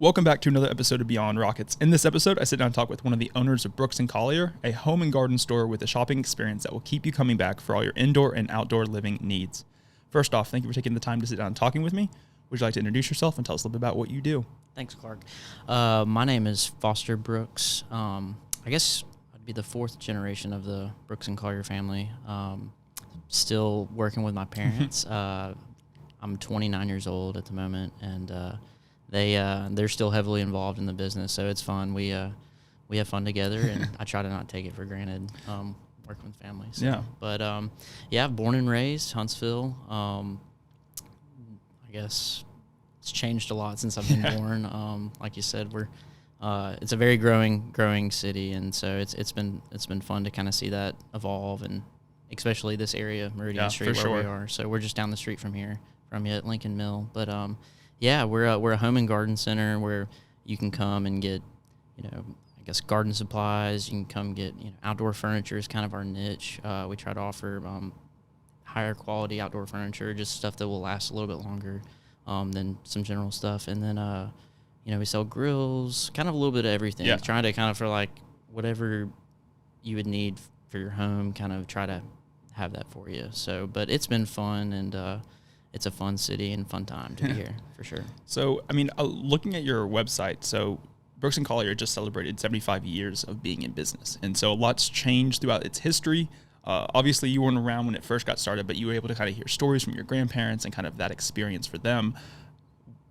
Welcome back to another episode of Beyond Rockets. In this episode, I sit down and talk with one of the owners of Brooks Collier, a home and garden store with a shopping experience that will keep you coming back for all your indoor and outdoor living needs. First off, thank you for taking the time to sit down and talking with me. Would you like to introduce yourself and tell us a little bit about what you do? Thanks, Clark. My name is Foster Brooks. I guess I'd be the fourth generation of the Brooks and Collier family. Still working with my parents. I'm 29 years old at the moment, and they're still heavily involved in the business, so it's fun. We have fun together, and I try to not take it for granted. Working with family. So. Yeah. But born and raised Huntsville. I guess it's changed a lot since I've been born. Like you said, it's a very growing city, and so it's been fun to kind of see that evolve, and especially this area, Meridian Street, where we are. So we're just down the street from here, from you at Lincoln Mill. But we're a home and garden center where you can come and get, garden supplies. You can come get, outdoor furniture is kind of our niche. We try to offer higher quality outdoor furniture, just stuff that will last a little bit longer than some general stuff. And then, we sell grills, kind of a little bit of everything. Yeah. Trying to kind of for like whatever you would need for your home, kind of try to have that for you. So, but it's been fun, and it's a fun city and fun time to be here for sure. So, looking at your website, so Brooks and Collier just celebrated 75 years of being in business. And so a lot's changed throughout its history. Obviously, you weren't around when it first got started, but you were able to kind of hear stories from your grandparents and kind of that experience for them.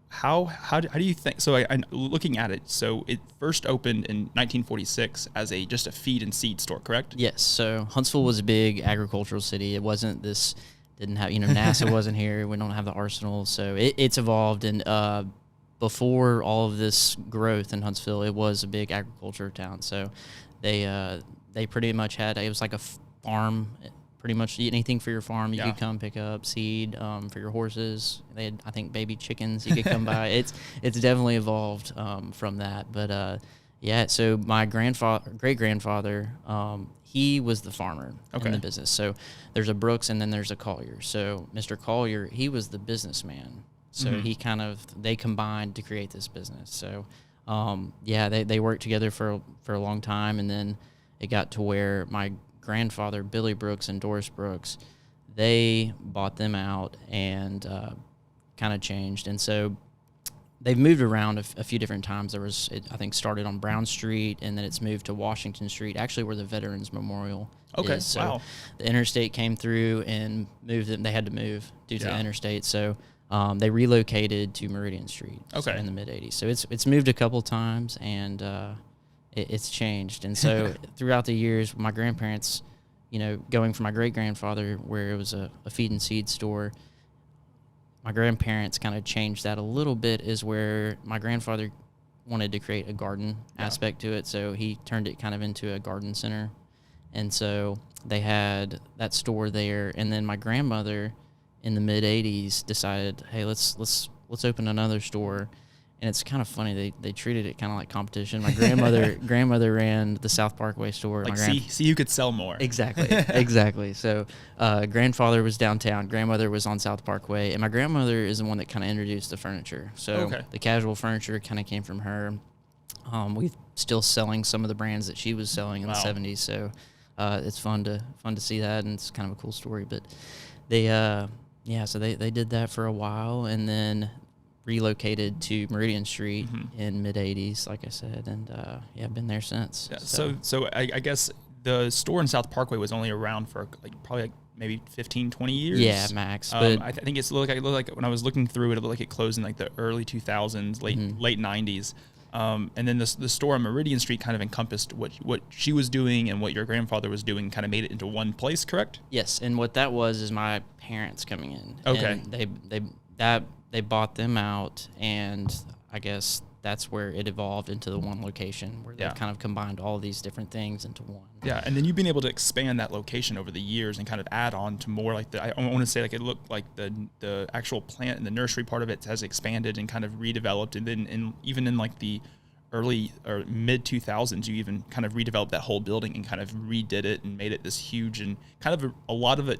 How do you think? So, I looking at it, so it first opened in 1946 as just a feed and seed store, correct? Yes. So Huntsville was a big agricultural city. It wasn't this. Didn't have NASA wasn't here. We don't have the arsenal, so it's evolved. And before all of this growth in Huntsville, it was a big agriculture town. So they pretty much had, it was like a farm. Pretty much anything for your farm, you could come pick up seed for your horses. They had, I think, baby chickens you could come by. It's definitely evolved from that. But so my great grandfather, he was the farmer in the business. So there's a Brooks and then there's a Collier. So Mr. Collier, he was the businessman. So he they combined to create this business. So they worked together for a long time, and then it got to where my grandfather, Billy Brooks and Doris Brooks, they bought them out and kind of changed. And so they've moved around a few different times. I think started on Brown Street, and then it's moved to Washington Street, actually where the Veterans Memorial is. So wow. The interstate came through and moved them. They had to move due to the interstate. So they relocated to Meridian Street in the mid-'80s. So it's moved a couple times, and it's changed. And so throughout the years, my grandparents, going from my great-grandfather, where it was a feed and seed store, my grandparents kind of changed that a little bit, is where my grandfather wanted to create a garden aspect to it. So he turned it kind of into a garden center. And so they had that store there. And then my grandmother in the mid-'80s decided, hey, let's open another store. And it's kind of funny, they treated it kind of like competition. My grandmother ran the South Parkway store. Like, see who could sell more. Exactly. So grandfather was downtown, grandmother was on South Parkway, and my grandmother is the one that kind of introduced the furniture. So the casual furniture kind of came from her. We're still selling some of the brands that she was selling in the 70s. So it's fun to see that, and it's kind of a cool story. But they did that for a while, and then relocated to Meridian Street in mid-'80s, like I said, and I've been there since. Yeah, so I guess the store in South Parkway was only around for probably maybe 15, 20 years. Yeah, max. But I think it looked like when I was looking through it, it looked like it closed in like the early 2000s, late 90s. And then the store on Meridian Street kind of encompassed what she was doing and what your grandfather was doing, kind of made it into one place, correct? Yes, and what that was is my parents coming in. Okay. And they bought them out, and I guess that's where it evolved into the one location where they've kind of combined all of these different things into one. Yeah, and then you've been able to expand that location over the years and kind of add on to more like I want to say like it looked like the actual plant and the nursery part of it has expanded and kind of redeveloped, and then even in like the early or mid 2000s, you even kind of redeveloped that whole building and kind of redid it and made it this huge, and kind of a lot of it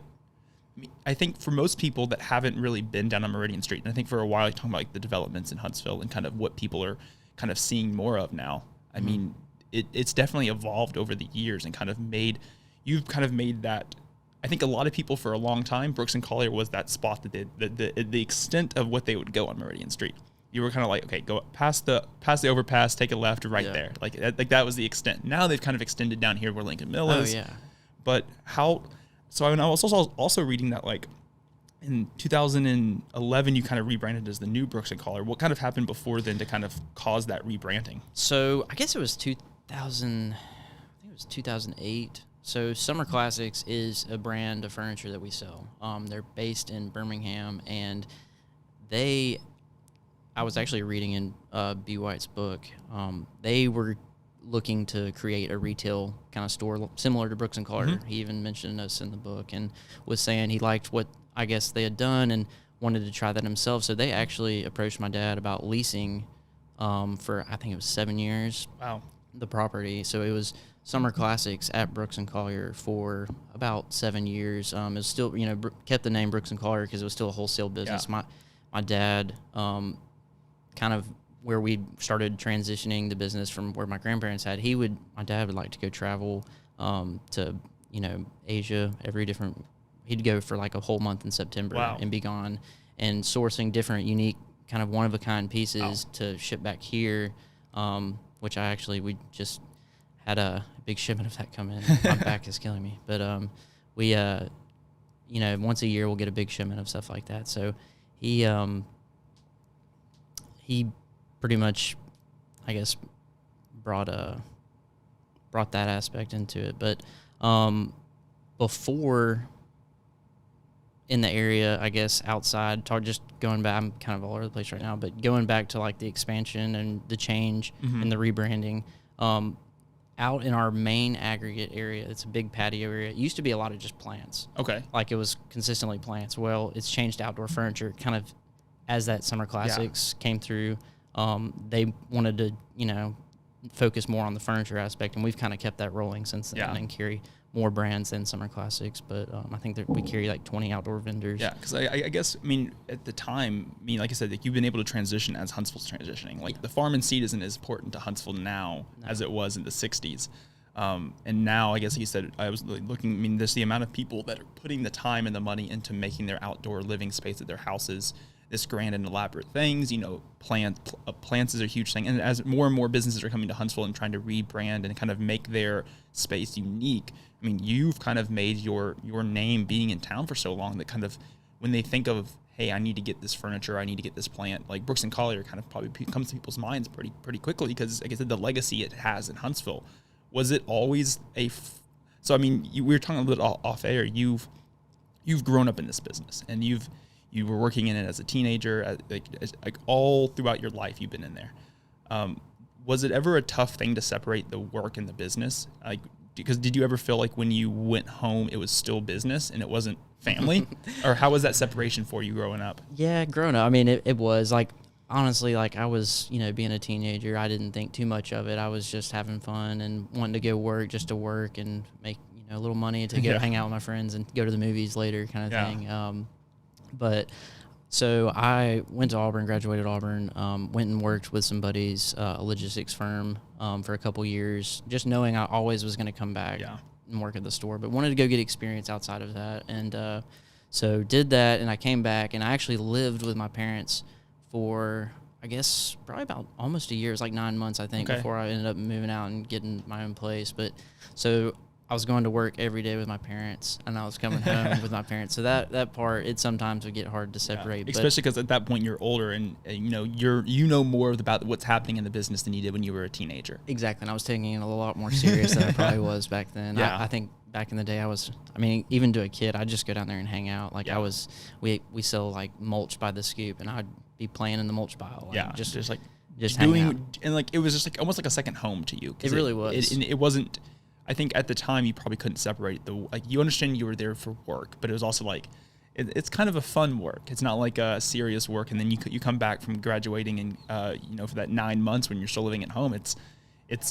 I think for most people that haven't really been down on Meridian Street, and I think for a while you're talking about like the developments in Huntsville and kind of what people are kind of seeing more of now. I mean, it's definitely evolved over the years and kind of you've kind of made that. I think a lot of people for a long time, Brooks and Collier was that spot that the extent of what they would go on Meridian Street. You were kind of like, okay, go past the overpass, take a left, right there. Like that was the extent. Now they've kind of extended down here where Lincoln Mill is. Oh yeah. But so I was also reading that like in 2011 you kind of rebranded as the new Brooks and Collier. What kind of happened before then to kind of cause that rebranding? So I guess it was 2008. So Summer Classics is a brand of furniture that we sell. They're based in Birmingham, and I was actually reading in B. White's book. They were looking to create a retail kind of store similar to Brooks and Collier. He even mentioned us in the book and was saying he liked what I guess they had done and wanted to try that himself. So they actually approached my dad about leasing for, I think it was 7 years. Wow. The property. So it was Summer Classics at Brooks and Collier for about 7 years. It was still, kept the name Brooks and Collier because it was still a wholesale business. Yeah. My dad, kind of where we started transitioning the business from where my grandparents had, my dad would like to go travel to, Asia he'd go for like a whole month in September. Wow. And be gone, and sourcing different unique kind of one-of-a-kind pieces to ship back here, which we just had a big shipment of that come in. My back is killing me. But we, once a year we'll get a big shipment of stuff like that. So he pretty much, I guess, brought that aspect into it. But before, in the area, I guess, outside, just going back, I'm kind of all over the place right now, but going back to like the expansion and the change and the rebranding, out in our main aggregate area, it's a big patio area. It used to be a lot of just plants. Okay. Like it was consistently plants. Well, it's changed to outdoor furniture kind of as that Summer Classics came through. They wanted to, focus more on the furniture aspect, and we've kind of kept that rolling since then and carry more brands than Summer Classics. But I think that we carry like 20 outdoor vendors. Yeah, because I guess, at the time, like I said, like you've been able to transition as Huntsville's transitioning. Like the farm and seed isn't as important to Huntsville now as it was in the 60s. And now, I guess you said, I was looking, there's the amount of people that are putting the time and the money into making their outdoor living space at their houses this grand and elaborate things. Plants is a huge thing. And as more and more businesses are coming to Huntsville and trying to rebrand and kind of make their space unique, you've kind of made your name being in town for so long that kind of when they think of, hey, I need to get this furniture, I need to get this plant, like Brooks and Collier kind of probably comes to people's minds pretty quickly because, like I said, the legacy it has in Huntsville. Was it always we were talking a little bit off air. You've grown up in this business, and you were working in it as a teenager, like all throughout your life you've been in there. Was it ever a tough thing to separate the work and the business? Because did you ever feel like when you went home it was still business and it wasn't family? Or how was that separation for you growing up? Yeah, growing up, it was like, honestly, like I was, being a teenager, I didn't think too much of it. I was just having fun and wanting to go work just to work and make, a little money to go hang out with my friends and go to the movies later kind of thing. But so I went to Auburn, graduated Auburn, went and worked with some buddies, a logistics firm for a couple years, just knowing I always was going to come back and work at the store, but wanted to go get experience outside of that. And so did that, and I came back, and I actually lived with my parents for, I guess, probably about almost a year. It was like 9 months, I think, before I ended up moving out and getting my own place. But so I was going to work every day with my parents, and I was coming home with my parents. So that part, it sometimes would get hard to separate. Especially because at that point you're older, and you know more about what's happening in the business than you did when you were a teenager. Exactly, and I was taking it a lot more serious than I probably was back then. I think back in the day, even to a kid, I'd just go down there and hang out. Like we sell like mulch by the scoop, and I'd be playing in the mulch pile. Like, just hanging out. And like it was just like almost like a second home to you. It really was. It wasn't. I think at the time you probably couldn't separate you understand you were there for work, but it was also like it's kind of a fun work. It's not like a serious work. And then you come back from graduating and for that 9 months when you're still living at home, it's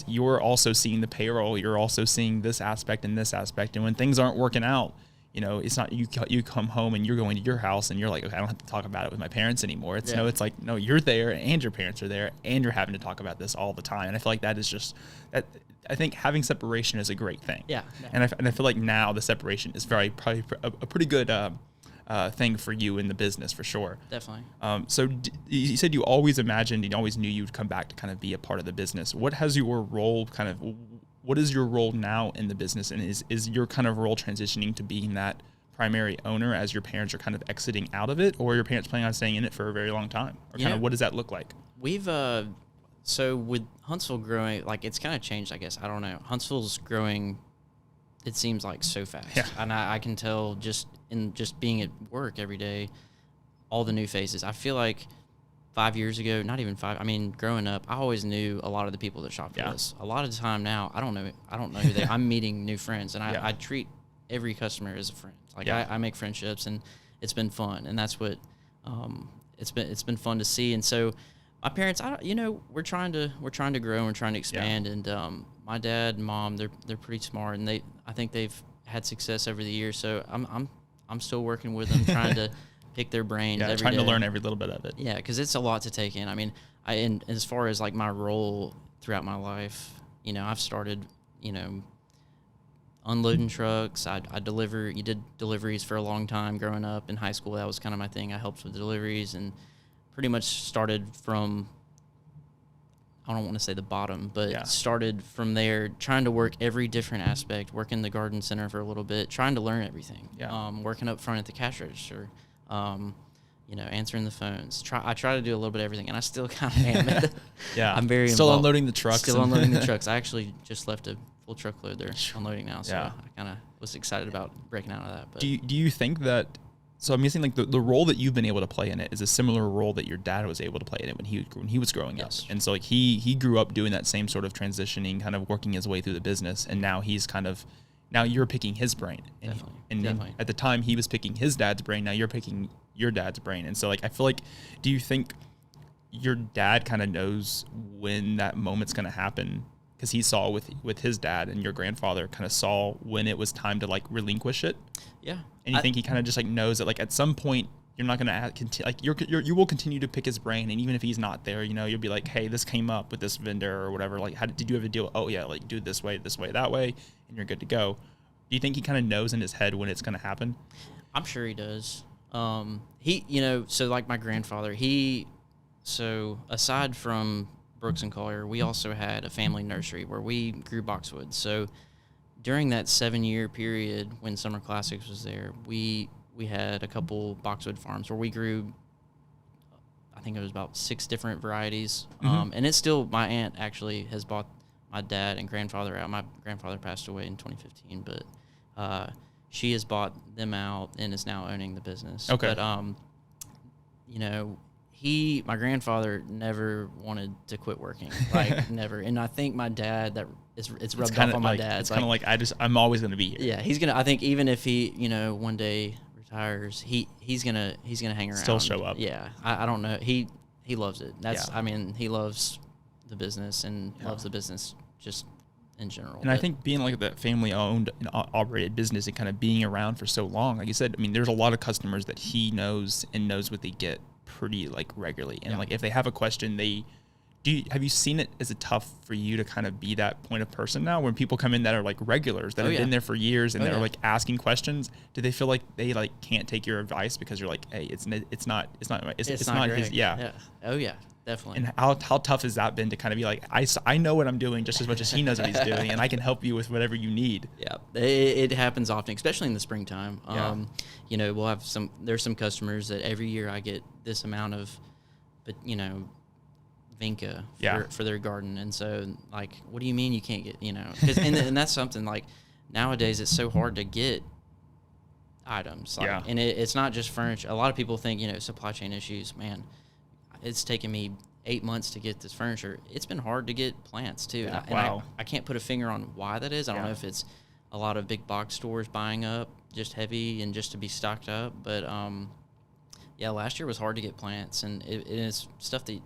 you're also seeing the payroll. You're also seeing this aspect and this aspect. And when things aren't working out, it's not you come home and you're going to your house and you're like, okay, I don't have to talk about it with my parents anymore. It's no, it's like, no, you're there and your parents are there and you're having to talk about this all the time. And I feel like that is just that. I think having separation is a great thing. Yeah. And I feel like now the separation is probably a pretty good thing for you in the business for sure. Definitely. So you said you always imagined and always knew you'd come back to kind of be a part of the business. What has your role what is your role now in the business? And is your kind of role transitioning to being that primary owner as your parents are kind of exiting out of it, or are your parents planning on staying in it for a very long time? Or kind of what does that look like? We've, so with Huntsville growing, like it's kind of changed, I guess. I don't know. Huntsville's growing, it seems like so fast. Yeah. And I can tell just being at work every day, all the new faces. I feel like 5 years ago, not even 5, I mean, growing up, I always knew a lot of the people that shop for us. A lot of the time now, I don't know who they are. I'm meeting new friends, and I treat every customer as a friend. Like I make friendships, and it's been fun, and that's what it's been fun to see. And so my parents, we're trying to grow and we're trying to expand. And my dad and mom, they're pretty smart, and I think they've had success over the years. So I'm still working with them, trying to pick their brains every trying day. to learn every little bit of it. Yeah, because it's a lot to take in. I mean, and as far as like my role throughout my life, I've started, unloading trucks. I did deliveries for a long time growing up in high school. That was kind of my thing. I helped with deliveries and pretty much started from, I don't want to say the bottom, but started from there, trying to work every different aspect, work in the garden center for a little bit, trying to learn everything. Working up front at the cash register, answering the phones. I try to do a little bit of everything, and I still kind of am. I'm very still involved. Unloading the trucks. Still unloading the trucks. I actually just left a full truckload there unloading now, so I kind of was excited about breaking out of that. But do you think that? So I'm guessing like the role that you've been able to play in it is a similar role that your dad was able to play in it when he was growing up. And so like he grew up doing that same sort of transitioning, kind of working his way through the business, and now now you're picking his brain. And Definitely. At the time he was picking his dad's brain, now you're picking your dad's brain. And so like I feel like, do you think your dad kind of knows when that moment's going to happen? Because he saw with his dad, and your grandfather kind of saw when it was time to like relinquish it. Yeah. And you think he kind of just like knows that like at some point you're not going to like you will continue to pick his brain, and even if he's not there, you'll be like, hey, this came up with this vendor or whatever. Like, how did you have a deal? Oh yeah, like do it this way, that way, and you're good to go. Do you think he kind of knows in his head when it's going to happen? I'm sure he does. So like my grandfather, so aside from Brooks Collier, we also had a family nursery where we grew boxwood. So during that 7-year period when Summer Classics was there, we had a couple boxwood farms where we grew, I think it was about 6 different varieties. And it's still, my aunt actually has bought my dad and grandfather out. My grandfather passed away in 2015, but she has bought them out and is now owning the business. Okay. But, my grandfather never wanted to quit working, like never. And I think my dad, it's rubbed off on my dad. It's kind of like I'm always going to be here. Yeah, I think even if he, one day retires, he's gonna hang around. Still show up. Yeah, I don't know. He loves it. He loves the business and loves the business just in general. And I think being like the family owned and operated business and kind of being around for so long, like you said, I mean, there's a lot of customers that he knows and knows what they get pretty like regularly. And like if they have a question, have you seen it as a tough for you to kind of be that point of person now when people come in that are like regulars that have been there for years and they're like asking questions? Do they feel like they like can't take your advice because you're like, hey, it's not his. Oh yeah, definitely. And how tough has that been to kind of be like, I know what I'm doing just as much as he knows what he's doing, and I can help you with whatever you need. Yeah, it happens often, especially in the springtime. We'll have there's some customers that every year I get this amount of, but Vinca for their garden. And so like, what do you mean you can't get, cause, and that's something like nowadays it's so hard to get items. Like, and it's not just furniture. A lot of people think, supply chain issues, man, it's taken me 8 months to get this furniture. It's been hard to get plants too. I can't put a finger on why that is. I don't know if it's a lot of big box stores buying up just heavy and just to be stocked up. But, last year was hard to get plants, and it is stuff that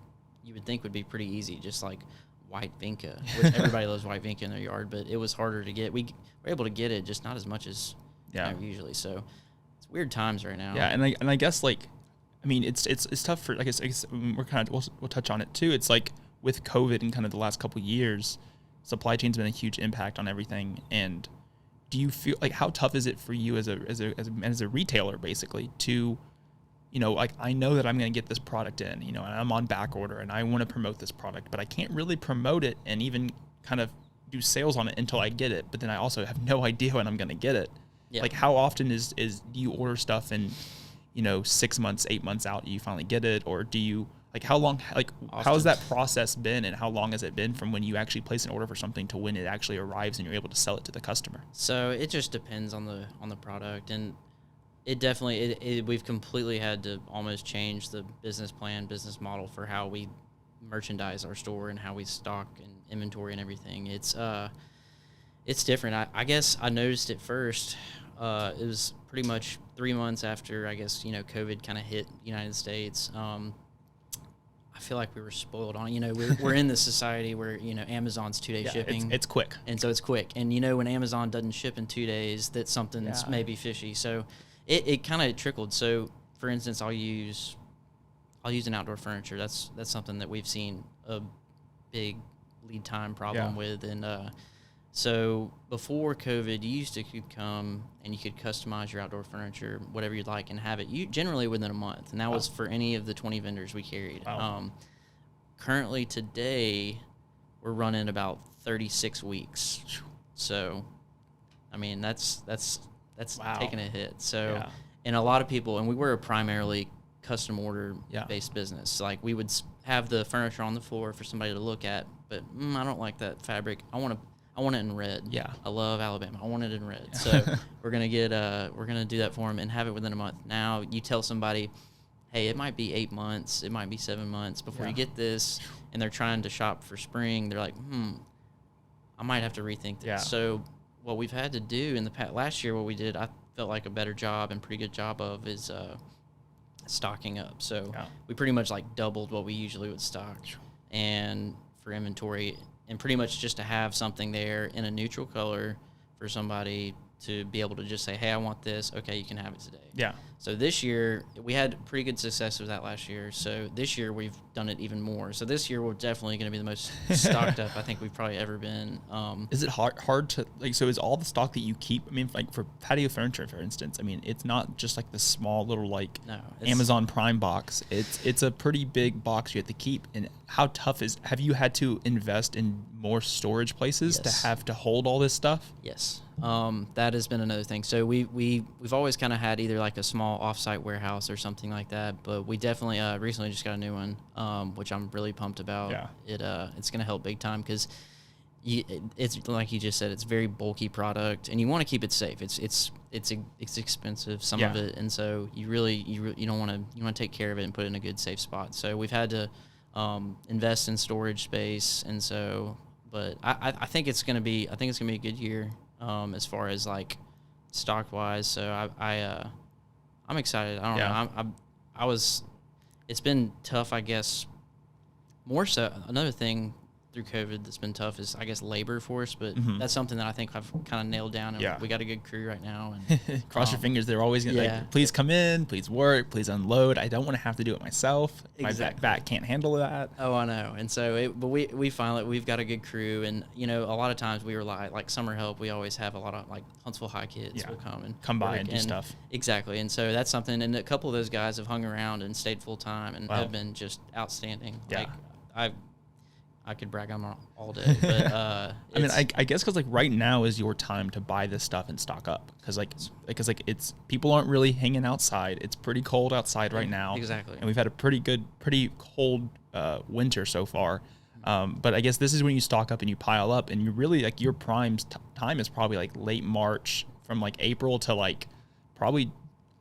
you would think would be pretty easy, just like white vinca, which everybody loves white vinca in their yard, but it was harder to get. We were able to get it, just not as much as Yeah. Usually. So it's weird times right now. Yeah, and I guess like, I mean, it's tough for, I guess we're kind of we'll touch on it too. It's like with COVID and kind of the last couple of years, supply chain's been a huge impact on everything. And do you feel like, how tough is it for you as a retailer basically to, you know, like, I know that I'm going to get this product in, you know, and I'm on back order and I want to promote this product, but I can't really promote it and even kind of do sales on it until I get it. But then I also have no idea when I'm going to get it. Yeah. Like, how often do you order stuff and, you know, 6 months, 8 months out, you finally get it? Or do you, like, how long, like, Often. how's that process been, and how long has it been from when you actually place an order for something to when it actually arrives and you're able to sell it to the customer? So it just depends on the product, and it definitely, we've completely had to almost change the business business model for how we merchandise our store and how we stock and inventory and everything. It's different. I guess I noticed it first. It was pretty much 3 months after, I guess, you know, COVID kind of hit the United States. I feel like we were spoiled on it. You know, we're in this society where, you know, Amazon's 2-day shipping. It's quick. And so it's quick. And, you know, when Amazon doesn't ship in 2 days, that something's maybe fishy. So it kind of trickled. So, for instance, I'll use an outdoor furniture. That's something that we've seen a big lead time problem with. And so before COVID, you could come and you could customize your outdoor furniture, whatever you'd like, and have it generally within a month. And that was for any of the 20 vendors we carried. Wow. Currently today, we're running about 36 weeks. So, I mean, that's taking a hit. So, and a lot of people, and we were a primarily custom order based business. Like, we would have the furniture on the floor for somebody to look at, but I don't like that fabric. I want it in red. Yeah. I love Alabama. I want it in red. So we're gonna do that for them and have it within a month. Now you tell somebody, hey, it might be 8 months, it might be 7 months before you get this, and they're trying to shop for spring. They're like, I might have to rethink this. Yeah. So what we've had to do in the past, last year, what we did, I felt like a better job and pretty good job of is stocking up. So we pretty much like doubled what we usually would stock, and for inventory, and pretty much just to have something there in a neutral color for somebody to be able to just say, hey, I want this. Okay, you can have it today. Yeah. So this year, we had pretty good success with that last year. So this year, we've done it even more. So this year, we're definitely going to be the most stocked up I think we've probably ever been. Is it hard to, like, so is all the stock that you keep, I mean, like for patio furniture, for instance, I mean, it's not just like the small little, like, Amazon Prime box. It's a pretty big box you have to keep. And how tough have you had to invest in more storage places to have to hold all this stuff? Yes. That has been another thing. So we've always kind of had either like a small offsite warehouse or something like that, but we definitely recently just got a new one, which I'm really pumped about. Yeah. It's going to help big time because it's like you just said, it's very bulky product, and you want to keep it safe. It's expensive, some of it, and so you don't want to, you want to take care of it and put it in a good safe spot. So we've had to invest in storage space, and so, but I think it's gonna be a good year as far as like stock wise. So I'm excited. I don't know. It's been tough, I guess. More so, another thing through COVID that's been tough is, I guess, labor force, but that's something that I think I've kind of nailed down, and we got a good crew right now. And cross your fingers, they're always gonna like, please come in, please work, please unload. I don't want to have to do it myself. Exactly. My back can't handle that. Oh, I know. And so, but we finally, we've got a good crew, and you know, a lot of times we rely, like summer help, we always have a lot of like Huntsville High kids will come by and do stuff. Exactly. And so that's something, and a couple of those guys have hung around and stayed full time and have been just outstanding. Yeah. Like I could brag on them all day, but I mean, I guess because like right now is your time to buy this stuff and stock up, because it's people aren't really hanging outside. It's pretty cold outside right now. Exactly. And we've had a pretty cold winter so far. But I guess this is when you stock up and you pile up, and you really like your prime time is probably like late March from like April to like probably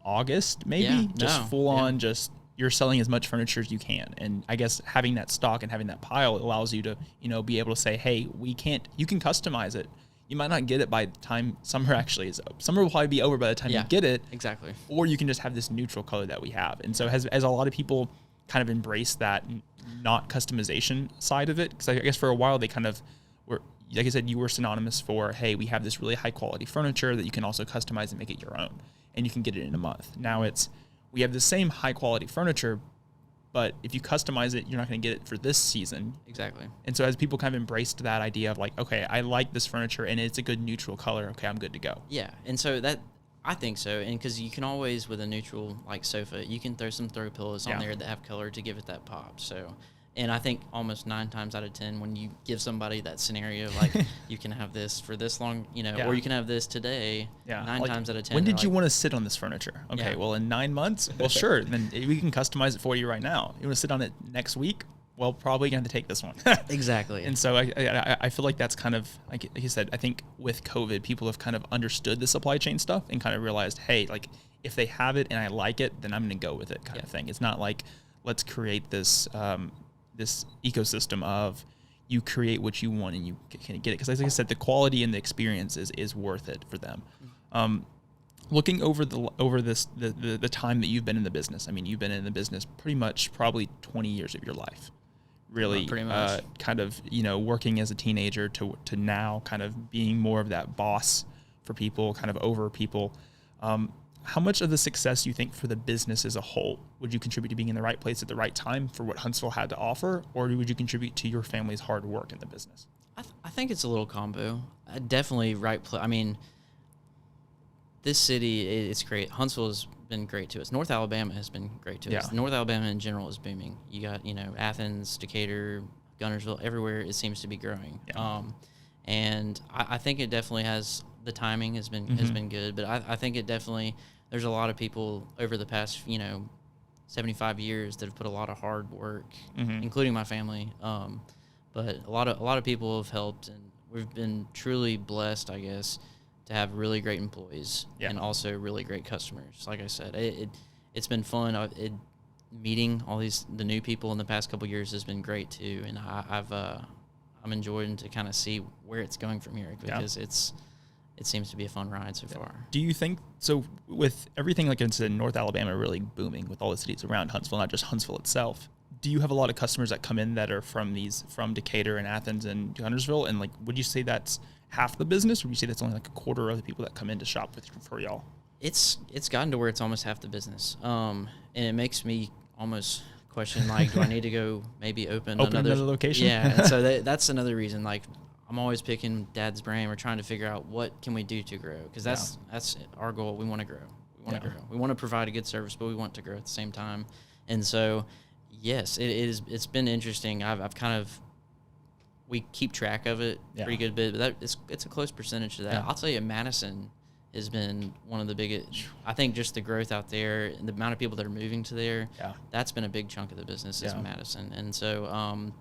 August, maybe full on just. You're selling as much furniture as you can. And I guess having that stock and having that pile allows you to, you know, be able to say, hey, you can customize it. You might not get it by the time summer actually is up. Summer will probably be over by the time you get it. Exactly. Or you can just have this neutral color that we have. And so as a lot of people kind of embrace that not customization side of it, because I guess for a while they kind of like I said, you were synonymous for, hey, we have this really high quality furniture that you can also customize and make it your own, and you can get it in a month. Now it's, we have the same high quality furniture, but if you customize it, you're not going to get it for this season. Exactly. And so as people kind of embraced that idea of like, okay, I like this furniture and it's a good neutral color, okay, I'm good to go. Yeah, and so that, I think so, and because you can always, with a neutral like sofa, you can throw some throw pillows on there that have color to give it that pop. So, and I think almost 9 times out of 10, when you give somebody that scenario, like you can have this for this long, you know, or you can have this today. 9 like, times out of 10. When did you want to sit on this furniture? Okay, well, in 9 months, well, sure, then we can customize it for you right now. You want to sit on it next week? Well, probably going to take this one. Exactly. And so I feel like that's kind of, like you said, I think with COVID, people have kind of understood the supply chain stuff and kind of realized, hey, like if they have it and I like it, then I'm going to go with it kind of thing. It's not like, let's create this this ecosystem of you create what you want and you can get it. Because like I said, the quality and the experience is worth it for them. Looking over the time that you've been in the business, I mean, you've been in the business pretty much probably 20 years of your life. Really, pretty much. Kind of, you know, working as a teenager to now kind of being more of that boss for people, kind of over people. How much of the success you think for the business as a whole would you contribute to being in the right place at the right time for what Huntsville had to offer, or would you contribute to your family's hard work in the business? I think it's a little combo. Definitely right place. I mean, this city, it's great. Huntsville has been great to us. North Alabama has been great to us. North Alabama in general is booming. You got, you know, Athens, Decatur, Guntersville, everywhere it seems to be growing. And I think it definitely has, the timing has been good, but I think it definitely, there's a lot of people over the past, you know, 75 years that have put a lot of hard work, including my family. But a lot of people have helped, and we've been truly blessed, I guess, to have really great employees and also really great customers. Like I said, it's been fun. Meeting all the new people in the past couple of years has been great too, and I'm enjoying to kind of see where it's going from here, because it seems to be a fun ride so far. Do you think, so with everything like I said, North Alabama really booming with all the cities around Huntsville, not just Huntsville itself, do you have a lot of customers that come in that are from Decatur and Athens and Guntersville? And like, would you say that's half the business, or would you say that's only like a quarter of the people that come in to shop for y'all? It's gotten to where it's almost half the business. And it makes me almost question, like, do I need to go maybe open another location? Yeah. And so that's another reason, like, I'm always picking Dad's brain. We're trying to figure out what can we do to grow, because that's our goal. We want to grow. We want to provide a good service, but we want to grow at the same time. And so, yes, it's been interesting. I've kind of, we keep track of it pretty good bit, but it's a close percentage to that. I'll tell you, Madison has been one of the biggest. I think just the growth out there and the amount of people that are moving to there, that's been a big chunk of the business is Madison. And so,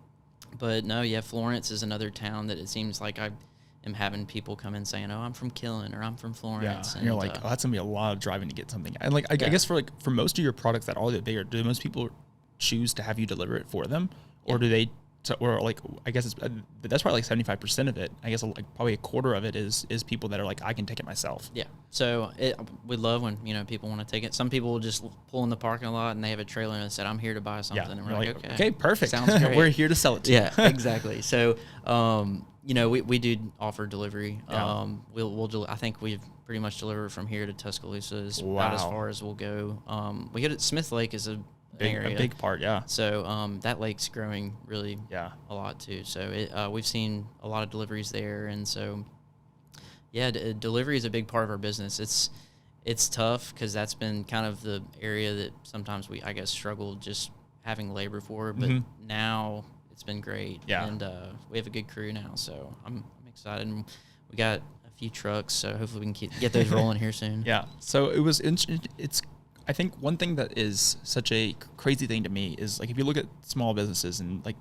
but no, Florence is another town that it seems like I am having people come in saying, "Oh, I'm from Killen," or "I'm from Florence." And you're like, "Oh, that's gonna be a lot of driving to get something." And like, I guess for most of your products that are a bit bigger, do most people choose to have you deliver it for them, or do they? Or like, I guess that's probably like 75% of it. I guess like probably a quarter of it is people that are like, I can take it myself. Yeah. So we love when, you know, people want to take it. Some people will just pull in the parking lot and they have a trailer and said, "I'm here to buy something." And we're like, okay, perfect. Sounds great. We're here to sell it to you. Yeah, exactly. So, you know, we do offer delivery. We'll I think we've pretty much delivered from here to Tuscaloosa is about as far as we'll go. We get it. Smith Lake is a big part, So that lake's growing really a lot too. So we've seen a lot of deliveries there, and so delivery is a big part of our business. It's tough because that's been kind of the area that sometimes we, I guess, struggled just having labor for, but now it's been great. And we have a good crew now, so I'm excited. And we got a few trucks, so hopefully we can get those rolling here soon. So it's I think one thing that is such a crazy thing to me is, like, if you look at small businesses and like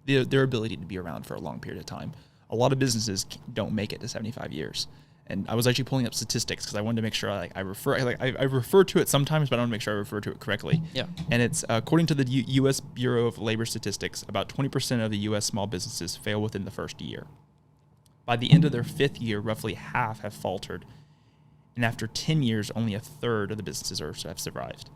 their ability to be around for a long period of time, a lot of businesses don't make it to 75 years. And I was actually pulling up statistics because I wanted to make sure I refer to it sometimes, but I want to make sure I refer to it correctly. And it's according to the U.S. Bureau of Labor Statistics, about 20% of the U.S. small businesses fail within the first year. By the end of their fifth year, roughly half have faltered. And after 10 years, only a third of the businesses have survived.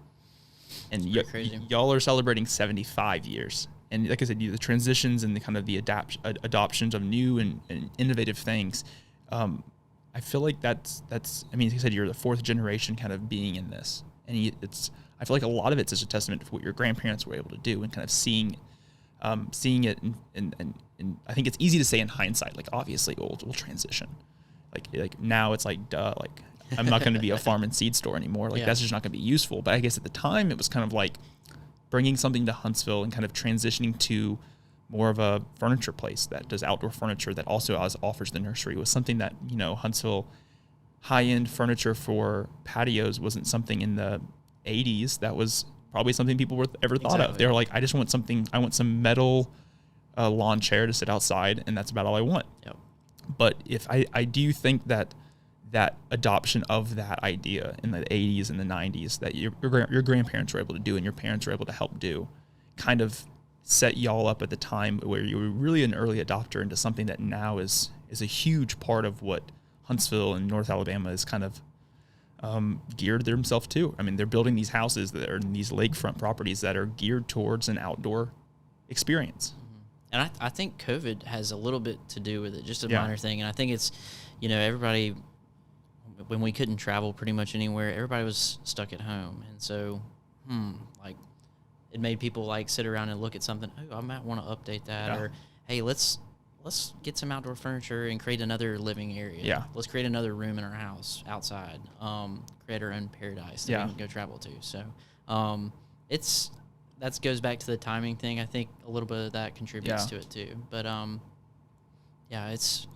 And y'all are celebrating 75 years. and like I said, the transitions and the kind of the adoptions of new and innovative things. I feel like that's. I mean, like I said, you're the fourth generation kind of being in this, and I feel like a lot of it's just a testament to what your grandparents were able to do, and kind of seeing it. And I think it's easy to say in hindsight, like obviously we'll transition. Like now it's like duh, like I'm not going to be a farm and seed store anymore. Like that's just not going to be useful. But I guess at the time it was kind of like bringing something to Huntsville and kind of transitioning to more of a furniture place that does outdoor furniture that also offers the nursery was something that, Huntsville high-end furniture for patios wasn't something in the 80s that was probably something people were ever thought of. They were like, I want some metal lawn chair to sit outside, and that's about all I want. Yep. But if I do think that adoption of that idea in the 80s and the 90s that your grandparents were able to do and your parents were able to help do kind of set y'all up at the time where you were really an early adopter into something that now is a huge part of what Huntsville and North Alabama is kind of geared themselves to. I mean, they're building these houses that are in these lakefront properties that are geared towards an outdoor experience. And I think COVID has a little bit to do with it, just a minor thing. And I think it's, everybody, when we couldn't travel pretty much anywhere, everybody was stuck at home. And so, it made people sit around and look at something. Oh, I might want to update that, or hey, let's get some outdoor furniture and create another living area. Yeah, let's create another room in our house outside. Create our own paradise that we can go travel to. So, that goes back to the timing thing. I think a little bit of that contributes to it too. But it's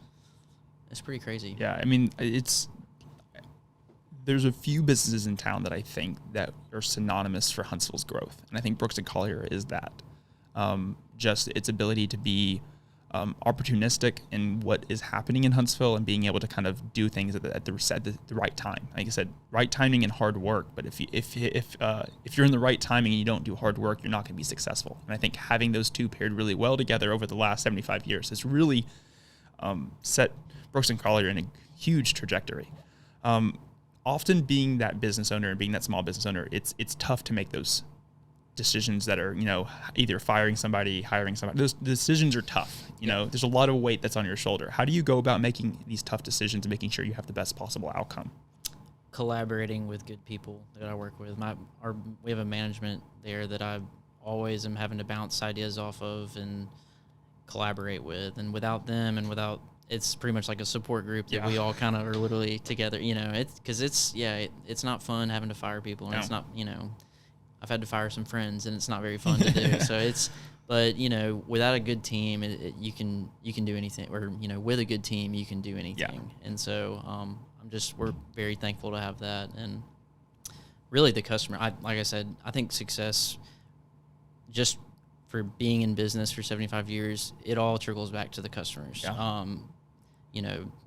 pretty crazy. Yeah, I mean there's a few businesses in town that I think that are synonymous for Huntsville's growth. And I think Brooks Collier is that. Just its ability to be opportunistic in what is happening in Huntsville and being able to kind of do things at the right time. Like I said, right timing and hard work. But if you're in the right timing and you don't do hard work, you're not going to be successful. And I think having those two paired really well together over the last 75 years has really set Brooks Collier in a huge trajectory. Often being that business owner and being that small business owner, it's tough to make those decisions that are, either firing somebody, hiring somebody. Those decisions are tough. There's a lot of weight that's on your shoulder. How do you go about making these tough decisions and making sure you have the best possible outcome? Collaborating with good people that I work with. We have a management there that I always am having to bounce ideas off of and collaborate with. And without them it's pretty much like a support group that we all kind of are literally together, it's not fun having to fire people, and it's not, I've had to fire some friends, and it's not very fun to do. So but without a good team, you can do anything, or, with a good team, you can do anything. And so, we're very thankful to have that. And really the customer, like I said, I think success just for being in business for 75 years, it all trickles back to the customers.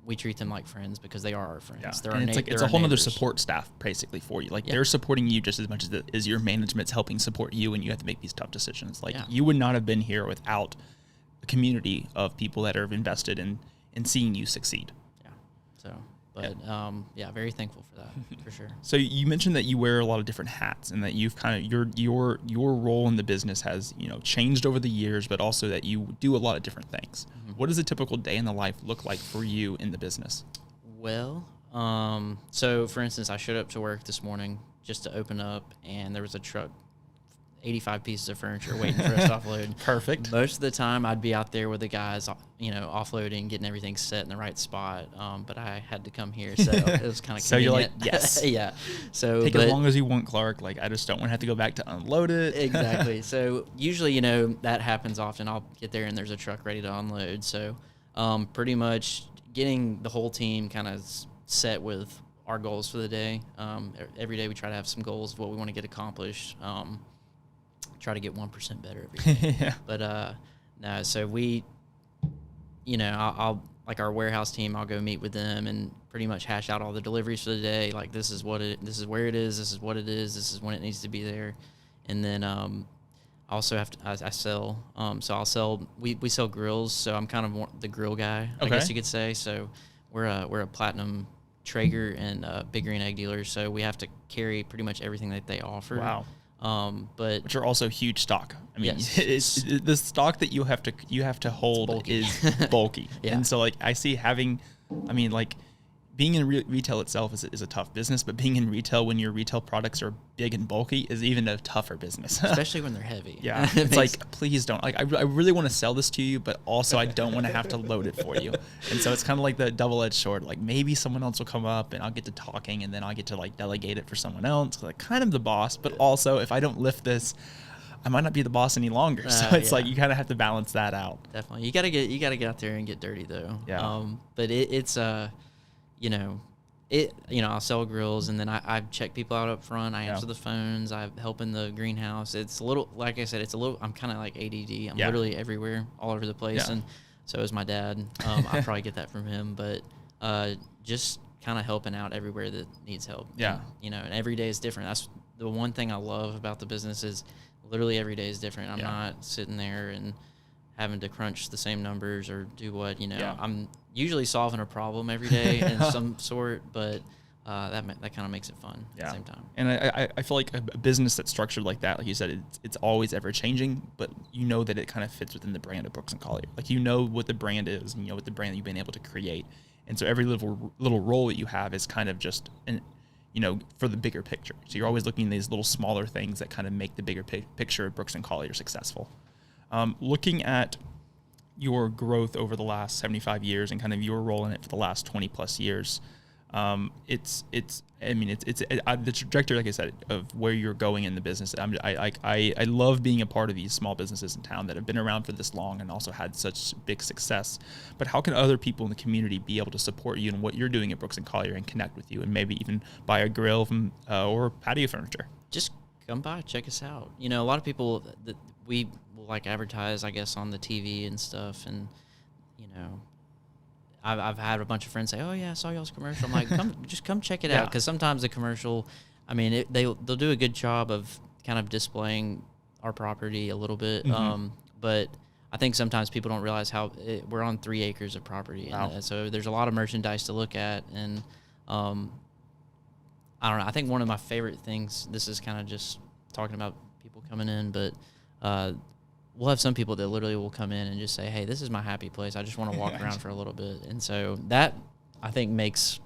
We treat them like friends because they are our friends. Yeah. They're and it's a whole other support staff basically for you. Like they're supporting you just as much as your management's helping support you, and you have to make these tough decisions. You would not have been here without a community of people that are invested in seeing you succeed. Yeah. So, but very thankful for that for sure. So you mentioned that you wear a lot of different hats, and that you've kind of your role in the business has changed over the years, but also that you do a lot of different things. Mm-hmm. What does a typical day in the life look like for you in the business? Well, so for instance, I showed up to work this morning just to open up, and there was a truck, 85 pieces of furniture waiting for us to offload. Perfect. Most of the time I'd be out there with the guys, offloading, getting everything set in the right spot. But I had to come here, so it was kind of So you're like, yes. Yeah. So take as long as you want, Clark. Like, I just don't want to have to go back to unload it. Exactly. So usually, that happens often. I'll get there and there's a truck ready to unload. So pretty much getting the whole team kind of set with our goals for the day. Every day we try to have some goals of what we want to get accomplished. Try to get 1% better every day. Yeah. But no, so we, I'll like our warehouse team, I'll go meet with them and pretty much hash out all the deliveries for the day. Like this is where it is, this is what it is, this is when it needs to be there. And then also have to, I sell, so I'll sell, we sell grills, so I'm kind of more the grill guy, I guess you could say. So we're a platinum Traeger and Big Green Egg dealer, so we have to carry pretty much everything that they offer. Wow. But which are also huge stock. I mean, yes. the stock that you have to hold is bulky. Yeah. And so like I see having, I mean, like being in retail itself is a tough business, but being in retail when your retail products are big and bulky is even a tougher business. Especially when they're heavy. Yeah. It's like, please don't. Like, I really want to sell this to you, but also I don't want to have to load it for you. And so it's kind of like the double-edged sword. Like maybe someone else will come up and I'll get to talking and then I'll get to like delegate it for someone else. Like kind of the boss, but also if I don't lift this, I might not be the boss any longer. So it's like you kind of have to balance that out. Definitely. You gotta get out there and get dirty though. Yeah. But it's I'll sell grills and then I check people out up front. I answer the phones. I help in the greenhouse. It's a little, like I said, I'm kind of like ADD. I'm literally everywhere, all over the place. And so is my dad. I probably get that from him, but just kind of helping out everywhere that needs help. Yeah. And every day is different. That's the one thing I love about the business is literally every day is different. I'm not sitting there and having to crunch the same numbers or do what, I'm usually solving a problem every day in some sort, but that kind of makes it fun at the same time. And I feel like a business that's structured like that, like you said, it's always ever changing, but you know that it kind of fits within the brand of Brooks & Collier. Like you know what the brand is and you know what the brand that you've been able to create. And so every little role that you have is kind of just for the bigger picture. So you're always looking at these little smaller things that kind of make the bigger picture of Brooks & Collier successful. Looking at your growth over the last 75 years and kind of your role in it for the last 20 plus years, it's the trajectory, like I said, of where you're going in the business. I love being a part of these small businesses in town that have been around for this long and also had such big success. But how can other people in the community be able to support you in what you're doing at Brooks & Collier and connect with you and maybe even buy a grill from, or patio furniture? Just come by, check us out. A lot of people that we will like advertise, I guess, on the TV and stuff. And, I've had a bunch of friends say, "Oh yeah, I saw y'all's commercial." I'm like, come check it out. Cause sometimes the commercial, they'll do a good job of kind of displaying our property a little bit. Mm-hmm. But I think sometimes people don't realize we're on 3 acres of property. Wow. And so there's a lot of merchandise to look at. And, I don't know. I think one of my favorite things, this is kind of just talking about people coming in, but we'll have some people that literally will come in and just say, "Hey, this is my happy place. I just want to walk around for a little bit." And so that, I think, makes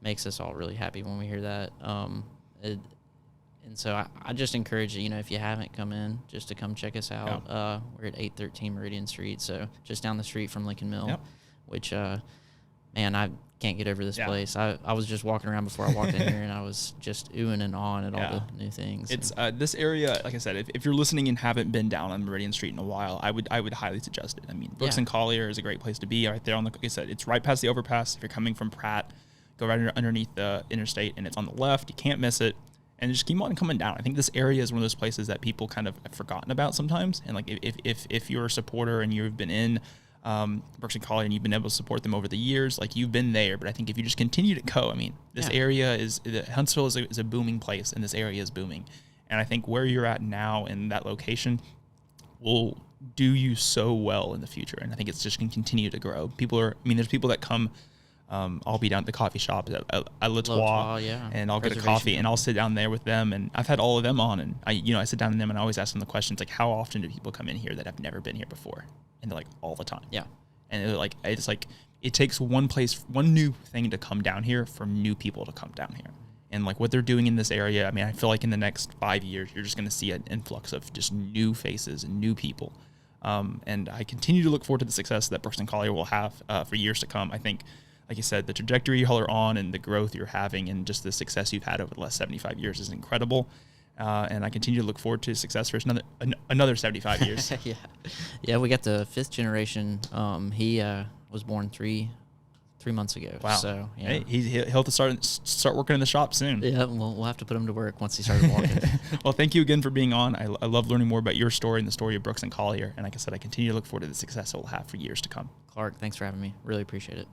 us all really happy when we hear that. And so I just encourage you, if you haven't come in, just to come check us out. Yeah. We're at 813 Meridian Street, so just down the street from Lincoln Mill, Yep. which, man, I can't get over this place. I was just walking around before I walked in here, and I was just oohing and ahhing at all the new things. It's this area, like I said, if you're listening and haven't been down on Meridian Street in a while, I would highly suggest it. I mean, Brooks & Collier is a great place to be right there on the, like I said, it's right past the overpass. If you're coming from Pratt, go right underneath the interstate, and it's on the left. You can't miss it. And just keep on coming down. I think this area is one of those places that people kind of have forgotten about sometimes. And like if you're a supporter and you've been in Brooks & Collier and you've been able to support them over the years, like you've been there. But I think if you just continue to go, I mean, this area Huntsville is a booming place, and this area is booming. And I think where you're at now in that location will do you so well in the future. And I think it's just going to continue to grow. There's people that come. I'll be down at the coffee shop at Le Trois, and I'll get a coffee, and I'll sit down there with them. And I've had all of them on, and I sit down with them, and I always ask them the questions like, how often do people come in here that have never been here before? And they're like, all the time. Yeah. And they're like, it's like it takes one new thing to come down here for new people to come down here. And like what they're doing in this area, I mean, I feel like in the next 5 years, you're just going to see an influx of just new faces and new people. And I continue to look forward to the success that Brooks & Collier will have for years to come. I think, like you said, the trajectory y'all are on and the growth you're having and just the success you've had over the last 75 years is incredible. And I continue to look forward to success for another 75 years. Yeah, we got the 5th generation. He was born three months ago. Wow. So yeah. Hey, he'll have to start working in the shop soon. Yeah, we'll have to put him to work once he started walking. Well, thank you again for being on. I love learning more about your story and the story of Brooks & Collier. And like I said, I continue to look forward to the success it will have for years to come. Clark, thanks for having me. Really appreciate it.